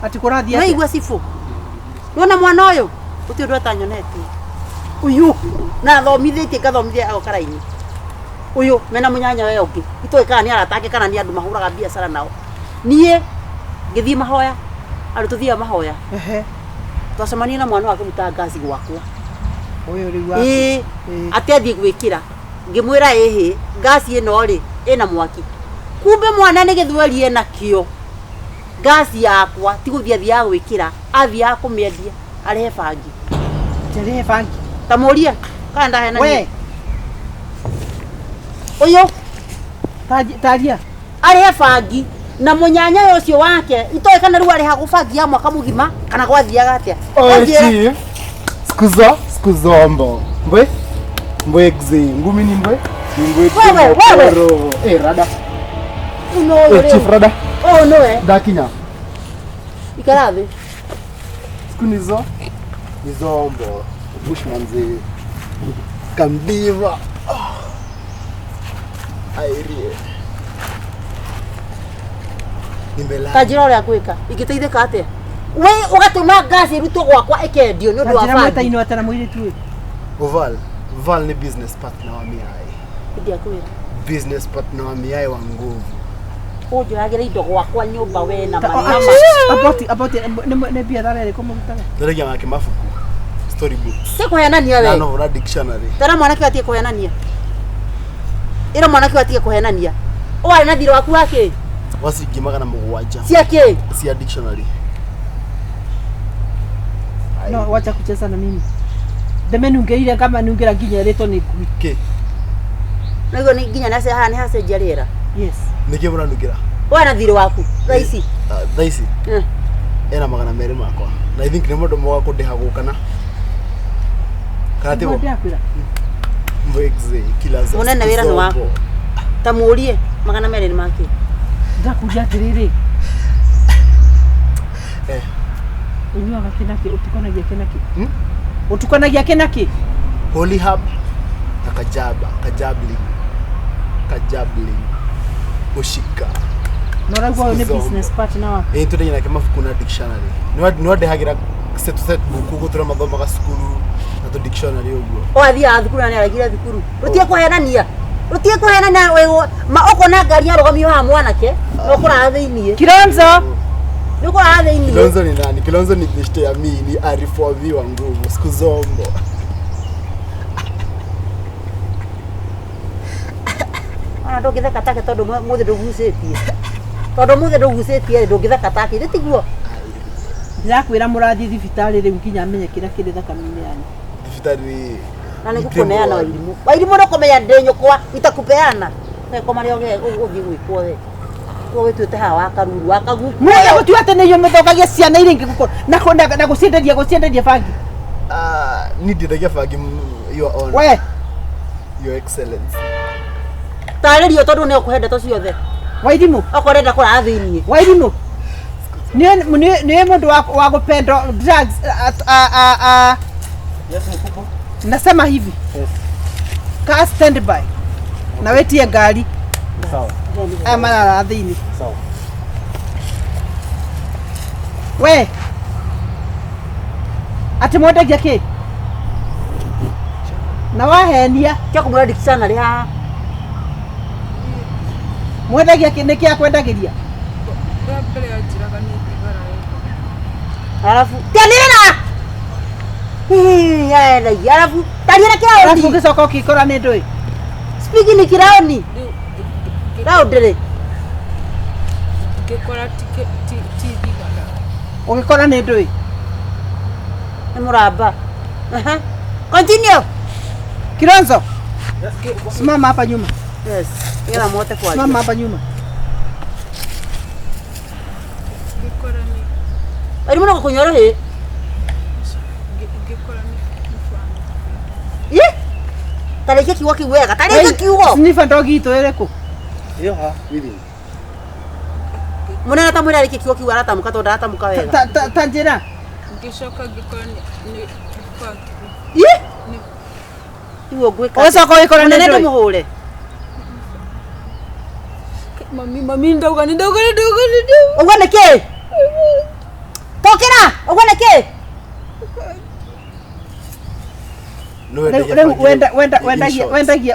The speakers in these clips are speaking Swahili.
ati kurathia wewe igua sifu wona mwana uyu uti ndu atanyonete uyu na thomithitie kathomithia ao karaini uyu mena munyanya wewe ungi itoe kana ni aratake kana ni andu mahuraga biacara nao nie ngithii mahoya aru tuthia mahoya twacemania na mwana wake mutangazi gwakwa uyu ri wake atethi gwikira ngimwira ehe ngasi ino ri ina mwaki kumbe mwana ni githweri ena kio ngasi yakwa ti guthia thia gwikira athia kumiendia arehe fangi tere fangi tamuria kana ndahena we uyu taria arehe fangi na munyanya ucio wake itoe kana ru areha gufangia mwaka mugima kana gwathiaga atia chief skuzombo mbwe gzi ngumi ni mbwe wewe rada chief rada no dakinya ikarathi skunizo nizombo bushmanzi kambiva airie nimbela kajira ria gwika igiteithika atia we ugatuma ngasi ruto gwakwa ikendio ni undu wa fangi ino atana mwiri tu Val ni business partner wa miai ndia kwira business partner wa miai wa nguvu ujiragira indo gwakwa nyumba we na mama aboti ne bia dare ko mutaga ndarejia make mafuku storybook siko yanania we no na dictionary tara mwana ki atie ko yanania ira mwana ki atie ko yanania o na thiro waku wake wasigimaga na mugwanja siake sia dictionary no wacha kucheza na mimi deme nungeire kama nungira nginya reto ni ke nago ni nginya nase hani hase jarira yes nike mura nungira wana thiro waku thaisi ena magana meri makwa na I think ni mundu mwa kundiha gukana kana tibo mbwexe kila za munene wira ni wako tamurie magana meri ni make ndakuja tiriri unywa kinaki utukanagia kinaki utukanagia kinaki holy hub na kajabli ushika nora kwa ni business partner wako ntude nyina kama kuna dictionary ni wade hagira set book gutura mathoma ga skulu na to dictionary uguo athia thukuru ni aragira thukuru rutie kuhenania wewe ma uko na ngari arogamio ha mwanake no kura thiini Kilonzo nuko ra thiini Kilonzo ni nani Kilonzo ni bishte ya mimi ni arifovi wa nguvu siku zombo ana ndogitheka take tondu muthe ndugucetie ndungitheka take ri tiguo ndakwira murathi thibitari riu nginya amenye kira kiri thakame-ini yani thibitari na ni kukuneana wairimu no kumenya ndenyukwa itakupeana weko mario ge uthi gwikwo we wewe tuite ha wakaruru wakagu mwenye gutu atene yo muthokagia ciana iringi gukora na gucienderia fangi ni ndithagia fangi your honor we your excellence taririo tondu ne ukuhenda to ciothe wairimu akorenda kura thiini wairimu ni mundu wa gupenda drugs yes mkubwa nasema hivi yes ka standby na wetie ngari sawa amara thiini sawa we ati mwendagia ki na wahenia kya kumura dictionary ha mwendagia ki niki akwendagiria mbele ya jiraga ni bigara alafu tanira alafu tanira kya alafu ngicoka ukikora ni ndui speaking ni kiraoni raudere ngikora ti bigara ugikora ni ndui ni muramba continue Kilonzo simama hapa nyuma yes ila mote kwa simama hapa nyuma ngikora ni alimu no kunyoro he ngikora ni fani ye tareke kiwa kiwega tareke kiwo snifa ndogi ito ereko iyo ha bibi munene tamwira areke kiwa kiwa aratamuka to ndatamuka wega tanjira ngicoka ngikora ni fani ye iwo gweka ocoka wikora ni ndoi ndui muhure mami ndauga ugone ke neke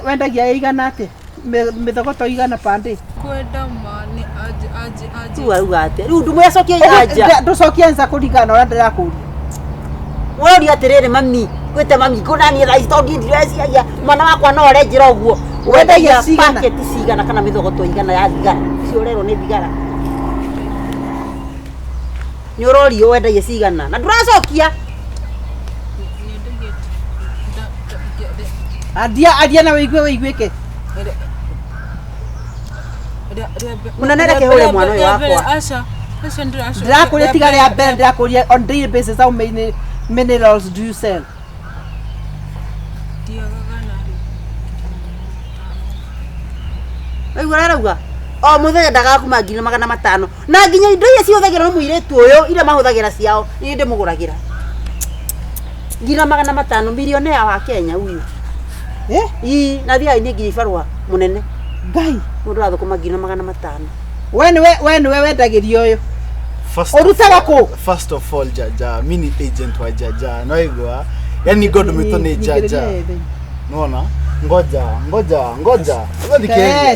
wendagia igana ate mithogoto igana pande kwenda mani aje tu auga ate riu ndumucokia iganja nducokia nza kuringana ora ndirakuria wori atiriri mami kwite mami kunani tha istondi ndiraciagia mwana wakwa no renjira uguo wendagia packet cigana kana mithogoto igana ya thigara cio rero ni thigara nyorori wendagia cigana na nduracokia adia na wiguike munanere kehore mwana uyu wakwa aca ndirakuria tigari ya mbere ndirakuria on daily basis how many minerals do you sell aigua arauga o muthenya ndagakuma 500 na nginya indo iria ciothagira no muiretu uyu ira mahuthagira ciao ni ndimuguragira 500 milionea wa Kenya uyu na thia ini nginya ibarua munene ngai mundu athukuma 500 we wendagirio uyu urutaga ku first of all jaja mini agent wa jaja no igwa yani god mito ni jaja unaona ngoja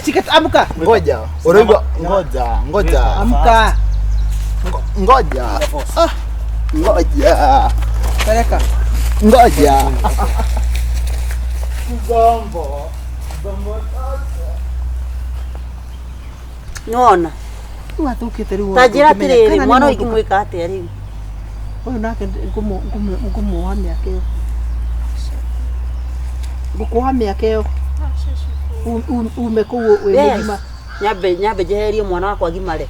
chikat amka ngoja urigwa ngoja amka ngoja peleka ngoja gombo nona wathukite riu tajira tiriri mwana uyu ngimwika atia riu uyu nake ngumuha miaka iyo ngukuha miaka iyo ume kuu we mugima nyambe jeherie mwana wakwa gimare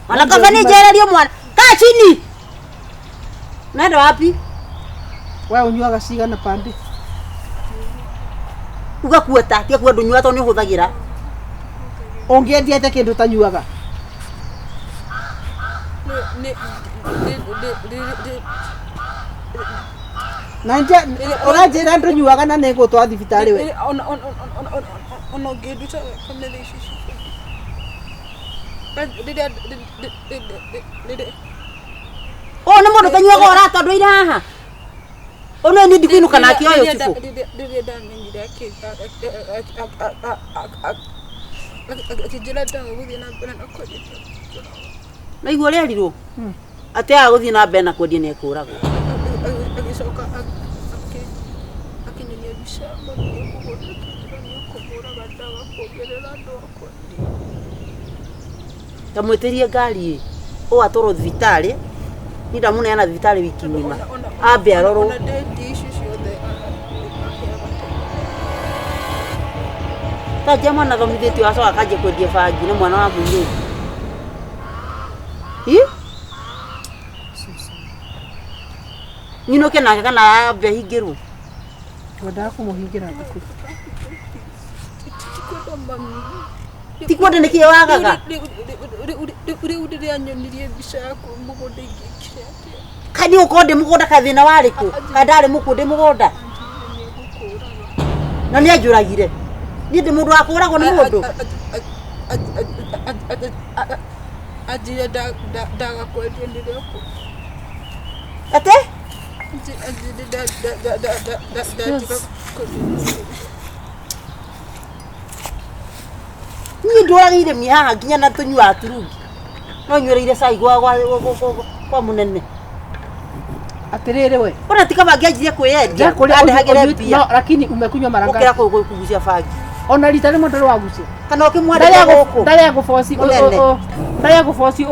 ana kaba ni jeherie mwana kaa chini nenda wapi wewe unyuaga cigana pande ugakua tatia kwa ndunyua to ni huthagira ongiendia ate kindu tanyuaga nanja orajira ndunyuaga na nego twa thibitari we ono ngiruta kamera ici o ni mundu tanyuaga ora tondu ira haha ono ni ndikuinuka nake oyo cifu akijira tangu guthie na mbere na kwendia na igua rĩarirwo ate agũthiĩ na mbere na kwendia nĩ ekũragwo agicoka akinyania mbica kũmũraga ndawa kuongerera andũ akwa tamwĩtĩrie ngari ũ atwarwo thibitarĩ ni ndamuneana thibitarĩ wiki ng'ima ambe arorwo tajia mwana thomithĩtio acoka akanjia kwendia bangi nĩ mwana wa mũirĩtu nyinoke nake kana ambe ahingĩrwo twendaga kumuhingira thukuru tikwenda nĩkĩo wagaga rĩu rĩrĩa nyonirie mbica yaku mũgũnda ingĩkire kani uko ndi mũgũnda kathĩna warĩkũ kandarĩ mũkũ ndi mũgũnda na nĩ anjũragire niĩ ndĩ mũndũ wa kũragwo nĩ mũndũ ajire ndaga kwendia nĩrĩo ate niĩ ndũragĩire mĩhaha nginya na tũnyuaga turungi no nyuĩrĩire cai kwa mũnene atiriri we ona tika bangianjirie kwĩyendia andehagĩre mbia no lakini umekunywa mara ngapi ũkĩra kũgucia bangi ona rita rĩmwe ndĩrĩ wagucia kana ũkĩmwandĩka gũkũ ndari agũboci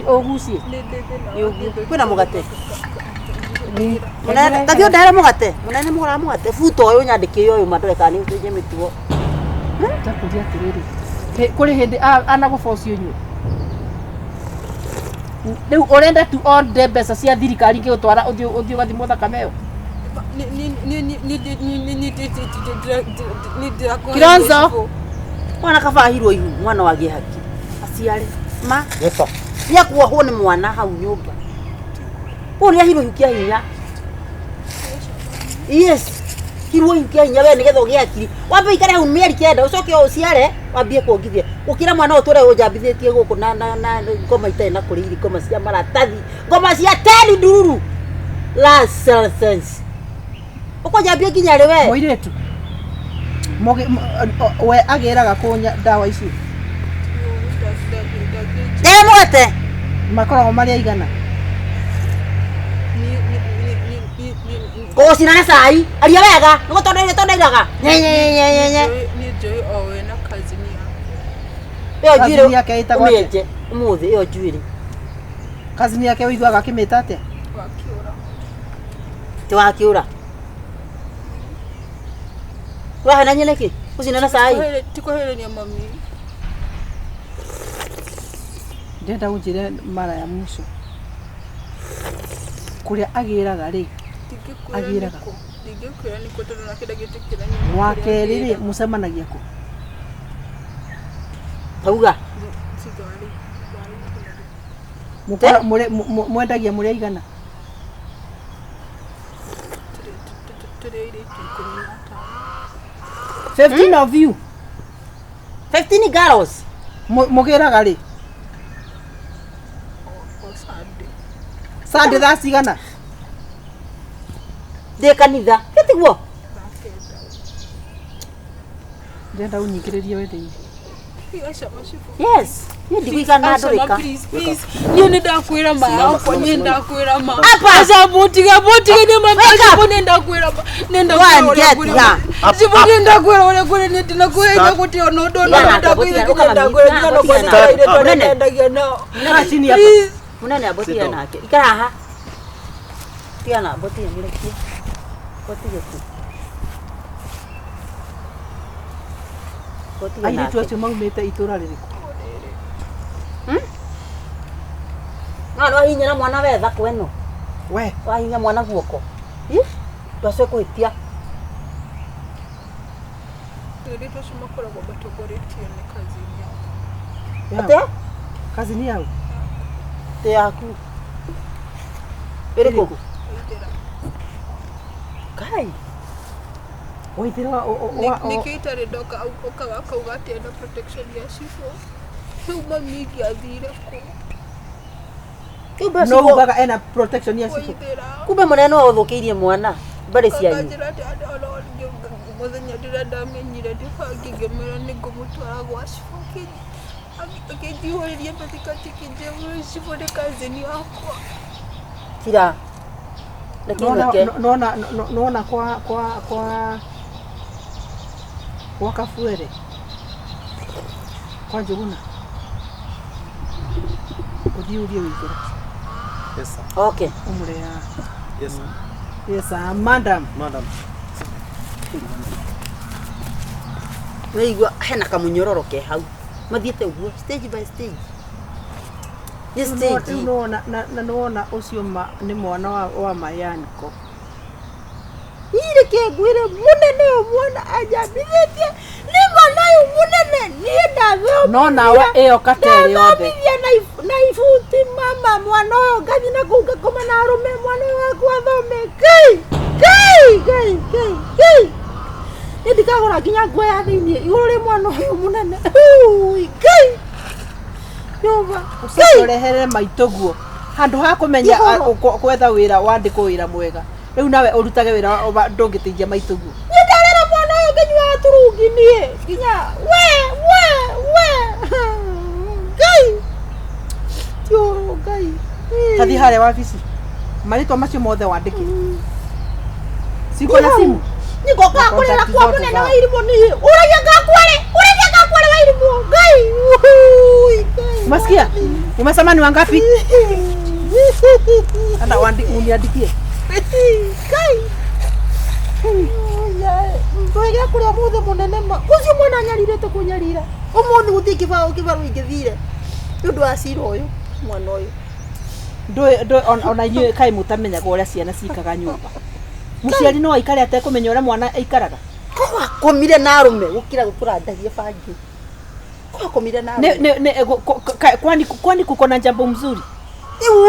ũgucie kwĩna mũgate munene tathio ndahere mũgate munene mũgũra mũgate buto ũyũ nyandĩkĩre ũyũ mandore kana nĩ ũcenjie mĩtugo takuria atiriri kũrĩ hĩndĩ anagũboci ũnyue rĩu ũrenda tu onde mbeca cia thirikari ngĩgũtwara ũthiĩ ũgathimwo thakame ĩyo Kilonzo mwana kabahirwo ihu mwana wagĩe haki aciare ma nĩakuohwo nĩ mwana hau nyũmba ũyũ nĩahirwo ihu kĩa hinya yes hirwo ihu kĩa hinya we nĩgetha ũgĩe hakiri wambe ikare hau mĩeri 9 ũcoke ũciare wambie kuongithia ũkĩra mwana ũtũre ũnjambithĩtie gũkũ na ngoma itarĩ na kũrĩa ngoma cia maratathi ngoma cia teni ndururu Nonsense. Uko jambia kinya rewe. Moiretu. We ageraga kunya dawa ici. Mwete. Makoragwo marĩa igana. Ko sinana sai. Aria wega. Nuko tondairaga. Nye. Ni joy owe na kazini yake. Yo Kazini jiro. yake ĩtagwo atĩa? Umeje. Umuthi yo juiri. Kazini yake wĩiguaga akĩmĩta atĩa? Wakiura. Tiwakiura. Wahana nyeleki. Usinana sai. Tiko hele ni ya mami. Ndenda unjire mara ya mwisho. Kuria agiraga ri. Agiraga. Ndigikwira niko tondu nake ndagitikira ni. Mwake riri mucemanagia ku. Tauga. Sigari. Mukora mwendagia muri igana. Tureire 15 of you. 15 girls. Mugiraga ri. Sande thaa cigana? De kanitha. Ketiguo. Ndenda unyingiririe wende-ini. Yes. Ni ndigwikana ndurika. Please. Ni ndakwira ma hapo, ni ndakwira ma. Apa Asa botiga ni mama hapo ni ndakwira ma. Ni ndakwira. Sipo ni ndakwira ole kule ni ndakwira kuti ono ndo ndakwira ile ndakwira no. Kaa chini hapa. Munene abotia nake. Ikara haha. Tiana abotia murekie. Botia tu. Botia. Airitu acio maumĩte itura rĩrĩkũ? Ngano hinya na mwana wetha kweno. We, Wahinya mwana guoko. Twace kwitia. Tulipo shumakora kwa batogoretie ni kazini yao. Ate? Kazini yao. Te yaku. Eriko. Kai. Waithira Nikiita ridoka akauga ati enda protection ya shifo. Uma migi athire ku. Kiba no ugaga ena protection ya siku. Kumbe munene wa uthukiirie mwana. Bari cianyu. Muthenya ndira ndamenyire ndibangi ngemera ni ngumutwara gwa shifo akĩnjihũrĩria katikati kĩnjĩmũrĩ shifo nĩ kazini yakwa. Kira. Nona kwa Kafuere. Kwa Njuguna. Udiurie wikira. Yes sir. Okay. Umurea. Yes sir. Yes sir, madam. Weigua hena kamunyororo ke hau. Mathiete uguo stage by stage. Yes stage. Nona ucio ni mwana wa Mayaniko. Ile ke gwire munene mwana ajabithĩtie ni mwana uyu munene ni ndavyo. No nawe iyo katere yothe. Na ifuti mama mwana uyu ngathi na kuga koma na arume mwana wakwa thome. Kai. Ndikagora kinya ngwe ya thiini iguru ri mwana uyu munene. Kai. Yova. Urehere maitoguo. Handu ha kumenya kwetha wira wandiko wira mwega. Riu nawe urutage wira ndungiteithia maitoguo. Ndarera mwana uyu nginywa turungi nie. Kinya we. Kai. Yo kai. Tathi haria wabici. Maritwa macio mothe wandike. Siko na simu. Niko ka kurera kwa munene wa irimo ni. Uraja gakware wa irimo. Kai. Umesikia? Umesema ni wangapi? Ana uniandikie. Kai. Ndoiga kuria muthe munene ma. Ucio mwana nyarire kunyarira. Umuthi gutikibao kibaru ingithire. Ndu acira uyu mwana uyu. Ndo ona yeye kai mutamenya gore ciana cikaga nyumba. Muciari no aikare atekumenya ore mwana aikaraga. Kwa komire na arume gukira gukura ndagie fangi. Kwa komire na arume. Kwani kuko na jambo mzuri.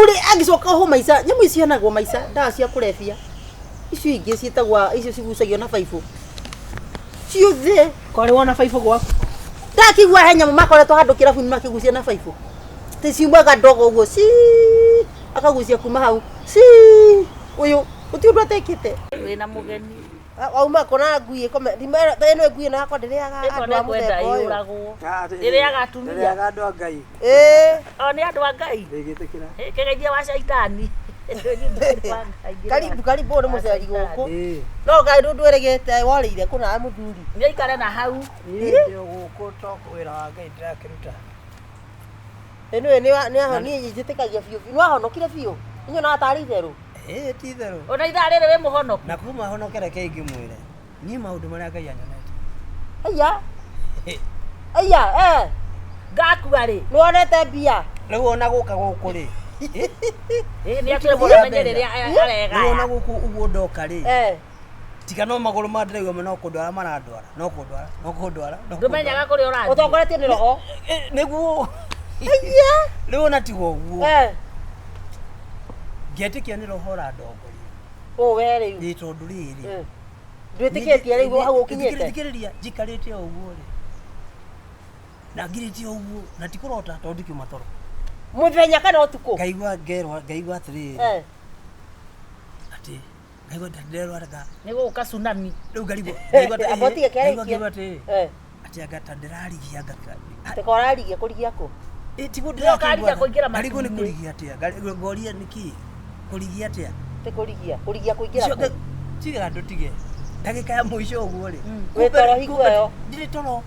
Uri agicoka ho maica nyamu icianagwo maica ndaa cia kurefia. Icio ingi cietagwa icio cigucagio na baibu. Ciothe kore wona baibu gwaku. Ndakigua henya makoretwo handu kirabu makigucia na baibu. Te ciumaga ndogo uguo akagucia kuma hau Uyu utiundu atekite. Wina mugeni. Wauma kona ngui ikome. Rimero ino ngui na yakwa ndiriaga andu a muthemba uyu. Iriaga atumia. Iriaga andu a Ngai. Ni andu a Ngai. Ndigitikira. Kegeithia wa shaitani. Karibu ni muceri guku. No Ngai ndweregete worire kuna muthuri. Ni ikare na hau. Ndio guku toko wira wa Ngai ndirakiruta. Eno ni ahoni njitikagia biu. No ahonokire biu. Nyona atari theru. Ti theru. Ona ithaa riri we muhonoku. Na kuma honokere keigi mwire. Ni maundu maria Ngai anyonete. Aya Ngakua ri. Nuonete mbia. Riu ona guka guku ri. Ni atire mwana menye riria arega. Riu ona guku uguo ndoka ri. Tika no maguru ma ndiraigua no kundwara marandwara. No kundwara. Ndumenyaga kuri urathi. Utongoretie ni roho. Niguo. Riu ona tigo uguo. Ngetikia ni roho ra ndongoria. We riu. Ni tondu riri. Ndwitikitie riu hau ukinyete. Ndikiriria njikarite uguo ri. Na ngirite uguo na tikurota tondu kiuma toro. Muthenya kana utuku. Ngaigua atiriri. Ati ngaigua nderwa rega. Ni guka tsunami. Riu ngarigo. Abotige kere. Ati agata ndirarigia ngaka. Tekorarigia kurigia ko. Tigo ndirakigia kuingira matu. Ngarigo ni kurigia atia. Ngoria niki. Kurigia atia. Kurigia kuingira ko. Tiga ndutige. Ndagika ya muico uguo ri. We toro higo yo. Ndiri toro.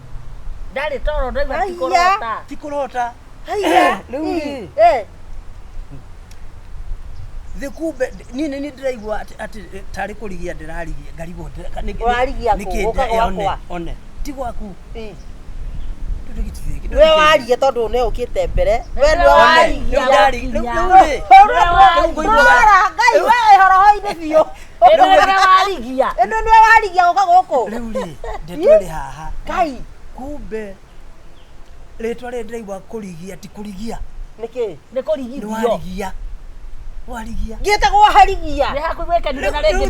Ndari toro ndaiva tikurota. Tikurota. Riu Thikube nini ni ndiraigua ati tari kurigia ndirarigia ngarigo warigia ko ukagwa one ti gwaku we warigia tondu ne ukite mbere we ni warigia Ngai we horoho-ini biu eno ni warigia uka guku riu ri ndetwere haha Ngai kumbe ritwa ri ndiraigua kurigia ti kurigia niki ni kurigithio warigia ngite gwa harigia ni hakuweka ni na rengi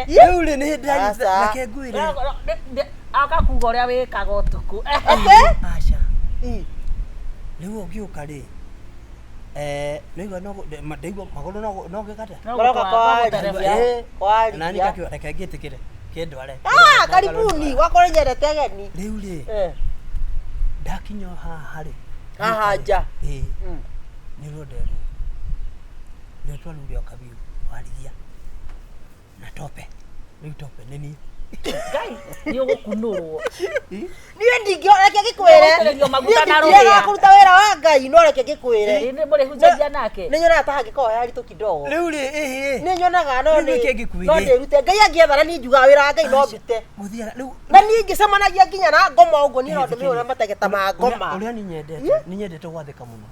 riu ri ni ndiraigua na kenguire akakuga uria wikaga utuku acha riu ugiuka ri nigo no ndeigua maguru no ngikate kwa nani kakio reke ngitikire kindware karibuni wakore nyerete geni riu ri ndakinyo haha ri haha nja ni rodero ndetwa luria kabiu warigia na tope nini Ngai ni ugukunurwo niwe ndingio reke gikwire ndio maguta na roho ya kuruta wira wa Ngai no reke gikwire ni muri hunjagia nake ni nyona ta ngiko ya ritu kidogo riu ri ni nyonaga no ni ngikuire no ni rute Ngai angiethana ni njuga wira wa Ngai no mbite muthia riu na ni ngicemanagia nginya na ngoma uguo ni no ndimira mategeta ma ngoma uria ni nyendete gwathika muno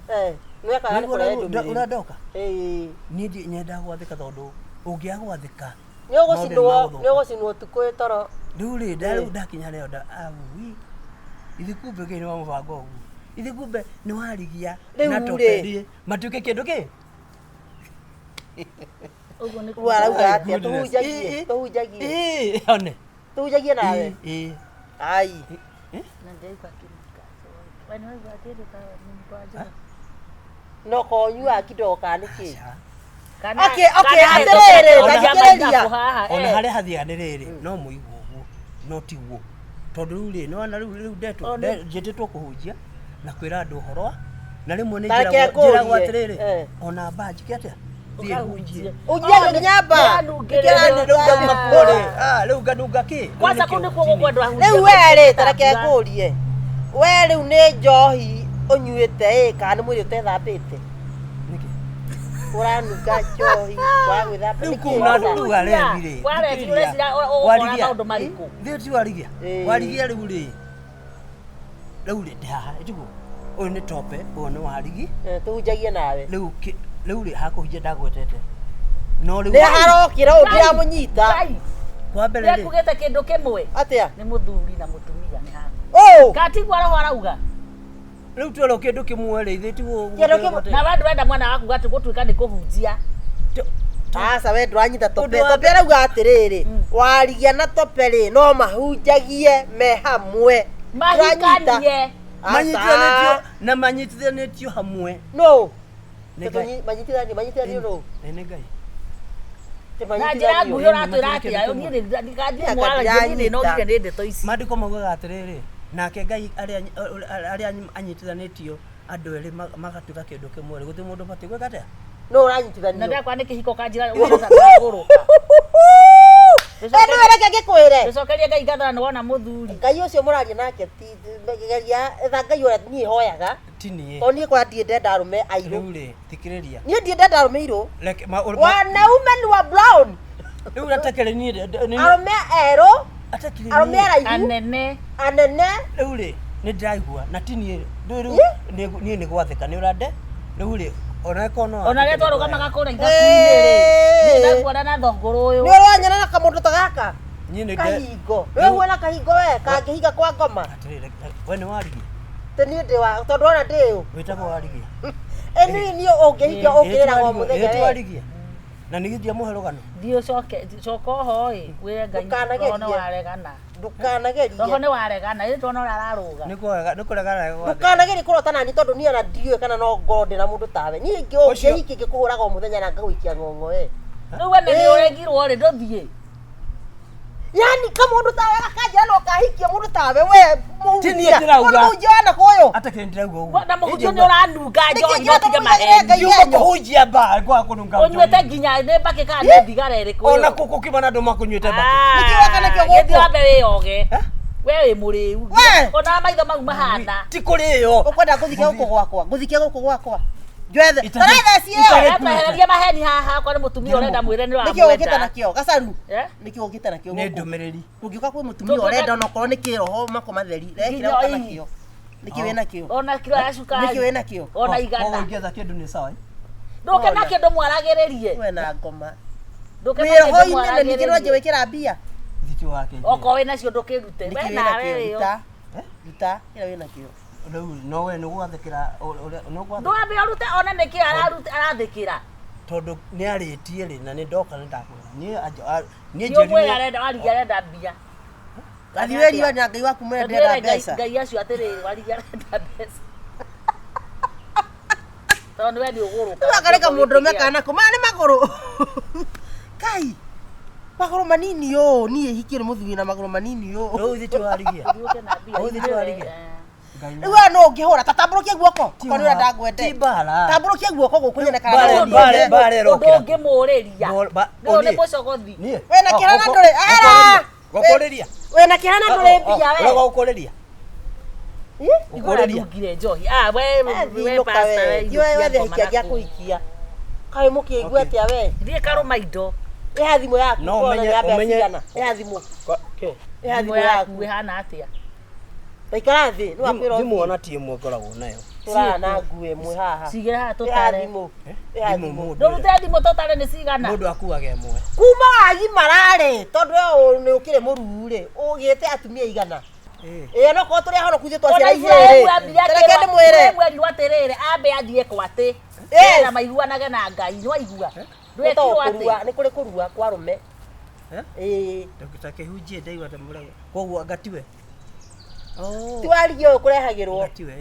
ni aka ni kore ndumiri uradoka ni nyenda gwathika tondu ungia gwathika ni ugucinwo tuku toro riu ri ndakinya leo ithikumbe ngai ni wa mubango ugu ithikumbe ni warigia na toperie matuke kindu ki uguo ni warauga atia tuhunjagie one tuhunjagie nawe ai na ndaiva kinika wani wewe atende ta mbaje no konyua kidogo kaniki okay atiriri ona hare hathia ndiriri no muigwo uguo no tiguo tondu riu ri no na riu ndeto njititwo kuhunjia na kwira andu horo na rimwe ni njira gwatiriri ona baji kiatia thie hunjie unjia nyamba riu nganunga ki kwanza kundu kugo kwendwa hunjia riu weri tareke ngurie we riu ni njohi unyuite kana ni mwiri utethambite uranunga njohi wa gwithamba niki kuna ndu arethire warigia maundu mariku thio ti warigia riu ri haha itugo uyu ni tope uyu ni warigi tuhunjagie nawe riu ri hakuhunjia ndagwetete no riu ni harokira undia munyita kwa mbere ri kugete kindu kimwe atia ni muthuri na mutumia ni haha katigwa roho arauga riu twero kindu kimwe ri thitiguo na wandu wenda mwana waku gati gutuika ni kuhunjia asa we ndwanyita tope arauga atiriri warigia na tope ri no mahunjagie me hamwe mahikanie manyitithanitio na manyitithanitio hamwe no manyitithani ro Nĩ Ngai. Na njĩra nguhĩ ũratwĩra atĩa niĩ ndikathiĩ mwaragia no ngire nĩ ndeto ici. Maandĩko maugaga atĩrĩrĩ, nake Ngai arĩa anyitithanĩtio andũ erĩ magatuĩka kĩndũ kĩmwe rĩ, gũtirĩ mũndũ ũbatiĩ gwĩka atĩa? No ũranyitithanio. Na ndakwa nĩ kĩhiko kanjĩra ũgũrũka. Eno ereke ngĩkwĩre. Ndĩcokerie Ngai ngathana nĩ wona mũthuri. Ngai ũcio mũraria nake ti geria etha Ngai ũrĩa niĩ hoyaga. Ti niĩ. To niĩ kwa ndiende ndarume airũ. Rĩu rĩ, thikĩrĩria. Niĩ ndiende ndarume airũ. Reke Wanaume ni wa brown. Rĩu natakĩrĩ niĩ Arume erũ. atakĩrĩ Arume araihu. Anene. Rĩu rĩ, nĩ ndĩraigua na ti niĩ. Rĩu niĩ nĩ gwathĩka nĩ ũrande. Rĩu rĩ, ona rĩu twarũgamaga kũrĩa ithaku-inĩ rĩ. Nĩ ndakuona na thongoro ũyũ. Nĩ ũronyana na kamũndũ ta gaka. niĩ nĩ kahingo. Rĩu wena kahingo we kangĩhiga kwa ngoma. Atĩrĩrĩ, we nĩ warigia. Niĩ ndĩ wa tondũ ona ndĩ Wĩtagwo warigia. Niĩ ũngĩhiga ũkĩrĩra o mũthenya we. Warigia. Na nĩ gĩthia mũhe rũgano. Coka ho ĩ wĩre Ngai roho waregana. Ndũkanagerie. Roho nĩ waregana ĩ tuona ũrĩa ararũga. Nĩ kũregana gwa. Ndũkanagerie kũrota nani tondũ niĩ ona ndiũĩ kana no ngorwo ndĩ na mũndũ tawe. Niĩ ũngĩhiki ngĩkũhũraga o mũthenya na ngagũikia ng'ong'o we. Rĩu we nĩ ũregirwo rĩ ndũthiĩ. Yani kama mũndũ tawe akanjĩra no kahikia mũndũ tawe we. Ti niĩ ndĩrauga. Mũhunjia na kũyũ. Atakĩrĩ ndĩrauga ũguo. Na mũhunjia nĩ ũranunga njohi no tige maheni. Ndiuga kũhunjia mbaa kwa kũnunga. Ũnyuĩte nginya nĩ mbakĩ kana nĩ thigara ĩrĩkũ. Ona kũkũ kĩmana andũ makũnyuĩte mbakĩ. Nĩkĩo waka nakĩo gũkũ. Gĩthiĩ wambe wĩyoge. We wĩ mũrĩu. Ona maitho mau mahana. Ti kũrĩo. Ũkwenda gũthikia gũkũ gwakwa. Gũthikia gũkũ gwakwa. Njoethe. Taratha ciyo. Twehererie maheni haha kwa nĩ mũtumia ũrenda mwĩre nĩ Nĩkĩo ũgĩte ũramwenda. nakĩo gacaru. Nĩkĩo ũgĩte nakĩo Nĩ gũkũ. ndũmĩrĩri. Ũngĩũka kwĩ mũtumia ũrenda ona okorwo nĩ kĩroho mako matheri. Rekĩra ũka nakĩo. Nĩkĩo wĩ nakĩo. Ona kilo ya cukari. Nĩkĩo wĩ nakĩo. Ona igana. Ũngĩetha kĩndũ nĩ sawa. Ndũke na kĩndũ mwaragĩrĩrie. We na ngoma. Ndũke na kĩndũ Wĩho-inĩ nĩ nĩkĩrwo nje wĩkĩra mbia. Thikĩ wake. Okorwo wĩ nacio ndũkĩrute. We nawe rĩo. Ruta kĩrĩa wĩ nakĩo. Rĩu no we nĩ gwathĩkĩra no gwathĩkĩra. Ndwambe ũrute ona nĩkĩ arathĩkĩra. Tondũ nĩ arĩtie rĩ na nĩ ndoka nĩ ndakwĩra. Niĩ njĩrire arenda warigia arenda mbia. Gathi wĩriwa na Ngai waku mwene ndĩrenda mbeca. Ngai acio atĩrĩrĩ warigia arenda mbeca. Tondũ we nĩ ũgũrũka. Wakareka mũndũrũme kana kũ nĩ magũrũ. Kai. Magũrũ manini yo niĩ hikire mũthuri na magũrũ manini yo. Rĩu thĩ twarigia. Rĩu thĩ twarigia. Rĩu no ngĩhũra tatambũrũkia guoko. Kwa nĩ ũrenda ngwende. Ti mbara. Tambũrũkia guoko gũkũ nyene kana. Mbara ũndũ ũngĩmũũrĩria. Rĩu nĩ mũcogothi. Wĩna kĩhana ndũrĩ. Gũkũrĩria. Wĩna kĩhana ndũrĩ mbia we. Rĩu gũkũrĩria. Ũkũrĩria njoohi. We pastor we. Yothe hikia gĩa kũikia. Kaĩ mũkĩigua atĩa we? Thiĩ karũma indo. Ĩha thimũ yaku. No ũmenye. Ĩha thimũ. Ĩha thimũ yaku ĩhana atĩa? Taikara thĩ. Thimũ ona ti ĩmwe ngoragwo nayo. Tũrara na nguo ĩmwe haha. Cigĩra haha Ĩha tũtare. thimũ. Thimũ Ndũrute thimũ tũtare nĩ cigana. mũndũ akuaga ĩmwe. Kuma wagimararĩ tondũ we nĩ ũkĩrĩ mũruu rĩ ũgĩte atumia igana. No korwo tũrĩ ahonoku ithuĩ twaciara igĩrĩ. Tareke ndĩmwĩre. Mwĩrirwo atĩrĩrĩ ambe athiĩ kwatĩ. Na maiguanage na Ngai nĩ waigua. Ndwĩkirwo atĩ. Nĩ kũrĩ kũrua kwa arũme. Dr. Kehunjie ndaigua ta mũrego. Koguo ngatiwe. Ti warigio ũyũ kũrehagĩrwo. Ngatiwe.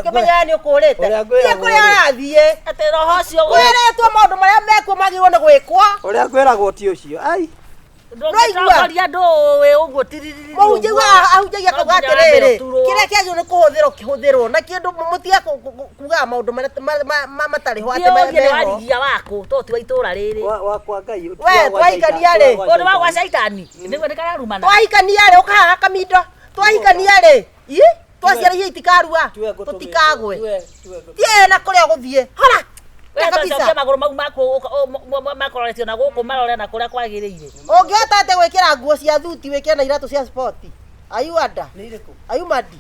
Ũkĩmenya nĩ ũkũrĩte. Thiĩ kũrĩa arathiĩ. Atĩ roho ũcio wĩrĩtwo maũndũ marĩa mekuo magĩrĩirwo nĩ gwĩkwo. Ũrĩa kwĩragwo ti ũcio. Ai. ndũngĩtongoria andũ wĩ ũguo tiririri mũhunjia ahunjagia kuga atĩrĩrĩ kĩrĩa kĩagĩrĩirwo nĩ kũhũthĩrwo kĩhũthĩrwo na kĩndũ mũtiga kugaga maũndũ matarĩ ho atĩ nĩ warigia waku to ti wa itũra rĩrĩ wakwa Ngai we twahikania rĩ ũndũ wa gwa caitani nĩguo nĩkararumana twahikania rĩ ũkahaha kamindo twahikania rĩ twaciarĩire itikarua tũtikagwe tie na kũrĩa gũthiĩ hora kabisa magũrũ mau makororetio na gũkũ marore na kũrĩa kwagĩrĩire ũngĩhota atĩ gwĩkĩra nguo cia thuti wĩkĩre na iratũ cia sport ayuanda ayumadi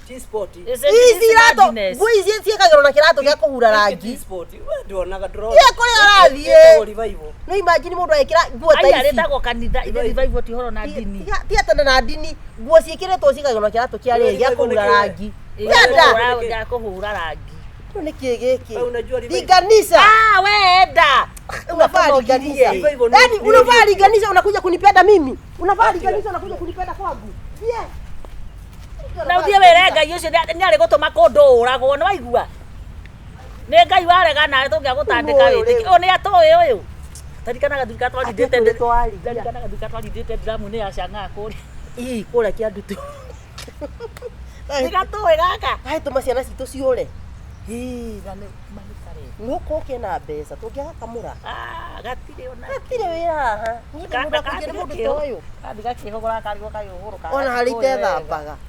T sport ici iratũ nguo ici ciĩkagĩrwo na kĩratũ gĩa kũhura rangi T sport ndonaga ndoro tie kũrĩa arathiĩ no imagine mũndũ agĩkĩra nguo ta ici arĩtagwo kanitha revival ti horo na ndini ti atana na ndini nguo ciĩkĩrĩtwo ciĩkagĩrwo na kĩratũ kĩa rĩrĩ gĩa kũhura rangi gĩa kũhura rangi niki giki linganisha wenda unafaa linganisha yani unafaa linganisha unakuja kunipenda mimi unafaa linganisha unakuja kunipenda kwangu na uthie were Ngai ucio nĩ arĩ gũtũma kũndũ ũragwo nĩ waigua Nĩ Ngai warega nawe tũngĩagũtandĩka wĩtĩki. Ũyũ nĩ atũĩ ũyũ. Tarikana gathurika twarindĩte ndiramu-inĩ ya Chang'aa kũrĩa. Ii kũrĩa Kĩandutu. Nĩ gatũĩ gaka. Kaĩ tũma ciana citũ ciũre. Na nĩ manikare. Nuko kena mbeca tũngĩagakamũra. Gatirĩ ona. Gatirĩ wĩra haha. Mũndũ kũngĩra mũndũ ta ũyũ. Kathi gakĩhũgũra karigwo kagĩũhũrũka. Ona harĩ ithethambaga.